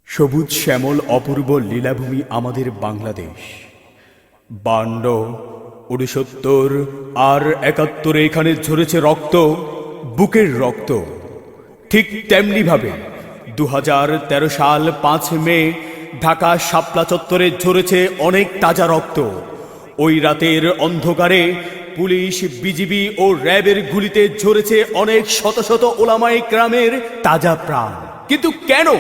সবুজ শ্যামল অপূর্ব লীলাভূমি আমাদের বাংলাদেশ। 52, 69 আর 71 এখানে ঝরেছে রক্ত, বুকের রক্ত। ঠিক তেমনিভাবে 2013 সাল 5 মে ঢাকা শাপলা চত্বরে ঝরেছে অনেক তাজা রক্ত। ওই রাতের অন্ধকারে পুলিশ, বিজিবি ও র্যাবের গুলিতে ঝরেছে অনেক শত শত ওলামায়ে কেরামের তাজা প্রাণ। কিন্তু কেন?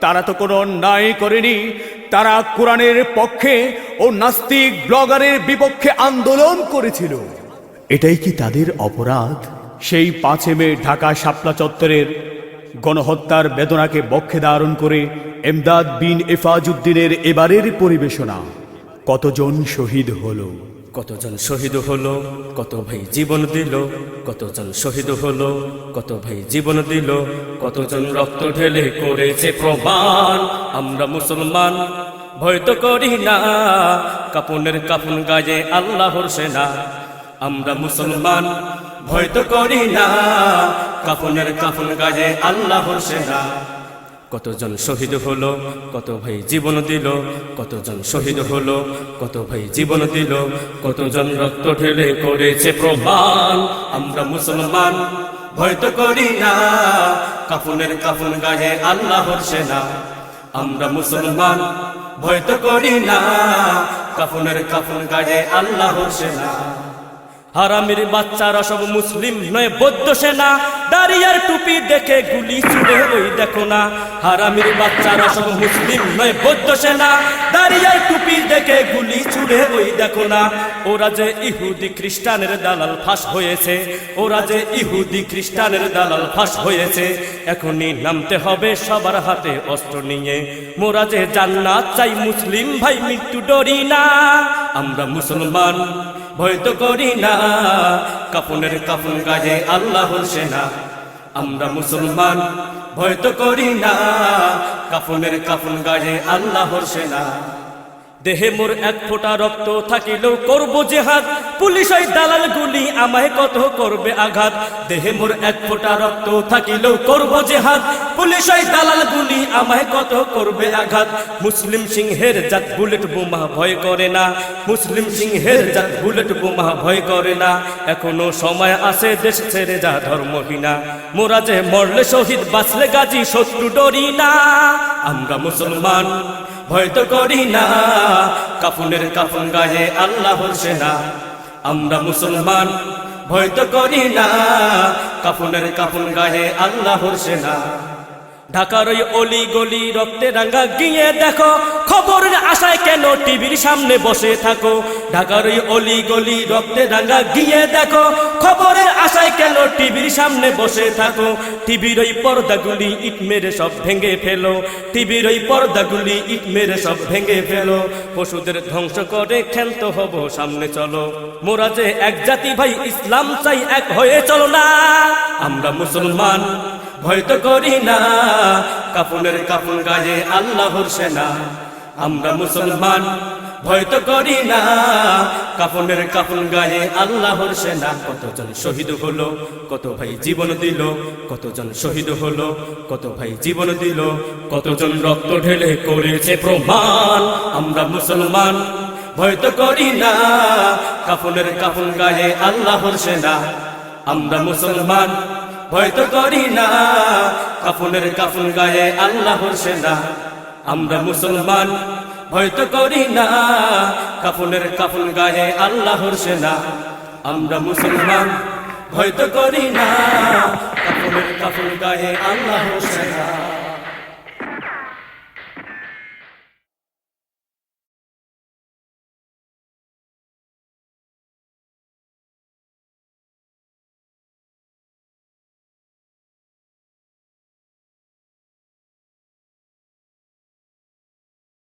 তারা তো কোনো অন্যায় করেনি। তারা কোরআনের পক্ষে ও নাস্তিক ব্লগারের বিপক্ষে আন্দোলন করেছিল। এটাই কি তাদের অপরাধ? সেই 5 মে ঢাকা শাপলা চত্বরের গণহত্যার বেদনাকে বক্ষে ধারণ করে এমদাদ বিন এফাজউদ্দিনের এবারের পরিবেশনা। কতজন শহীদ হলো, কতজন শহীদ হলো, কত ভাই জীবন দিল, কতজন শহীদ হলো, কত ভাই জীবন দিল, কতজন রক্ত ঢেলে করেছে প্রমাণ। আমরা মুসলমান, ভয় তো করি না, কাফনের কাফন গায়ে আল্লাহর সেনা। আমরা মুসলমান, ভয় তো করি না, কাফনের কাফন গায়ে আল্লাহর সেনা। কতজন শহীদ হলো, কত ভাই জীবন দিল, কতজন শহীদ হলো, কত ভাই জীবন দিল, কতজন রক্ত ঢেলে করেছে প্রমাণ। আমরা মুসলমান, ভয় তো করি না, কাফনের কাফন গায়ে আল্লাহর সেনা। আমরা মুসলমান, ভয় তো করি না, কাফনের কাফন গায়ে আল্লাহর সেনা। হারামির বাচ্চারা সব মুসলিম নয়, বৌদ্ধ সেনা। দাঁড়িয়ার টুপি দেখে গুলি ছুড়ে ওই দেখো না। হারামির বাচ্চারা সব মুসলিম নয়, বৌদ্ধ সেনা। দাঁড়িয়ার টুপি দেখে গুলি ছুড়ে ওই দেখো না। ওরা যে ইহুদি খ্রিস্টানের দালাল ফাঁস হয়েছে, ওরা যে ইহুদি খ্রিস্টানের দালাল ফাঁস হয়েছে। এখনই নামতে হবে সবার হাতে অস্ত্র নিয়ে। মোরা যে জান্নাত চাই, মুসলিম ভাই মৃত্যু ডরি না। আমরা মুসলমান, ভয় তো করি না, কাফনের কাফন গায়ে আল্লাহর সেনা। আমরা মুসলমান, ভয় তো করি না, কাফনের কাফন গায়ে আল্লাহর সেনা। দেহে মোর এক ফোঁটা রক্ত থাকিলেও করব জেহাদ, পুলিশ ওই দালাল গুলি আমায় কত করবে আঘাত। দেহে মোর এক ফোঁটা রক্ত থাকিলেও করব জেহাদ, পুলিশ ওই দালাল গুলি আমায় কত করবে আঘাত। মুসলিম সিংহের জাত বুলেট বোমা ভয় করে না, মুসলিম সিংহের জাত বুলেট বোমা ভয় করে না। এখনো সময় আছে, দেশ ছেড়ে যা ধর্মহীনা। মোরা যে মরলে শহীদ, বাঁচলে গাজী, শত্রু ডরি না। আমরা মুসলমান, ভয় তো করি না, কাফনের কাফন গায়ে আল্লাহর সেনা। আমরা মুসলমান, ভয় তো করি না, কাফনের কাফন গায়ে আল্লাহর সেনা। ঢাকার ওই অলি গলি রক্তে রাঙ্গা গিয়ে দেখো, খবরের আশায় কেন টিভির সামনে বসে থাকো। ঢাকার ওই অলি গলি রক্তে রাঙ্গা গিয়ে দেখো, খবরের আশায় কেন টিভির সামনে বসে থাকো। টিভির ওই পর্দাগুলি ইট মেরে সব ভেঙে ফেলো, টিভির ওই পর্দাগুলি ইট মেরে সব ভেঙে ফেলো। পশুদের ধ্বংস করে ক্ষান্ত হব, সামনে চলো। মোরা যে এক জাতি ভাই, ইসলাম চাই, এক হয়ে চলো না। আমরা মুসলমান, ভয় তো করি না, কাফনের কাফন গায়ে আল্লাহর সেনা। আমরা মুসলমান, ভয় তো করি না, কাফনের কাফন গায়ে আল্লাহর সেনা। কতজন শহীদ হলো, কত ভাই জীবন দিল, কতজন শহীদ হলো, কত ভাই জীবন দিল, কতজন রক্ত ঢেলে করেছে প্রমাণ। আমরা মুসলমান, ভয় তো করি না, কাফনের কাফন গায়ে আল্লাহর সেনা। আমরা মুসলমান, ভয় তো করি না, কাফনের কাফন গায়ে আল্লাহর সেনা। আমরা মুসলমান, ভয় তো করি না, কাফনের কাফন গায়ে আল্লাহর সেনা। আমরা মুসলমান, ভয় তো করি না, কাফনের কাফন গায়ে আল্লাহর সেনা।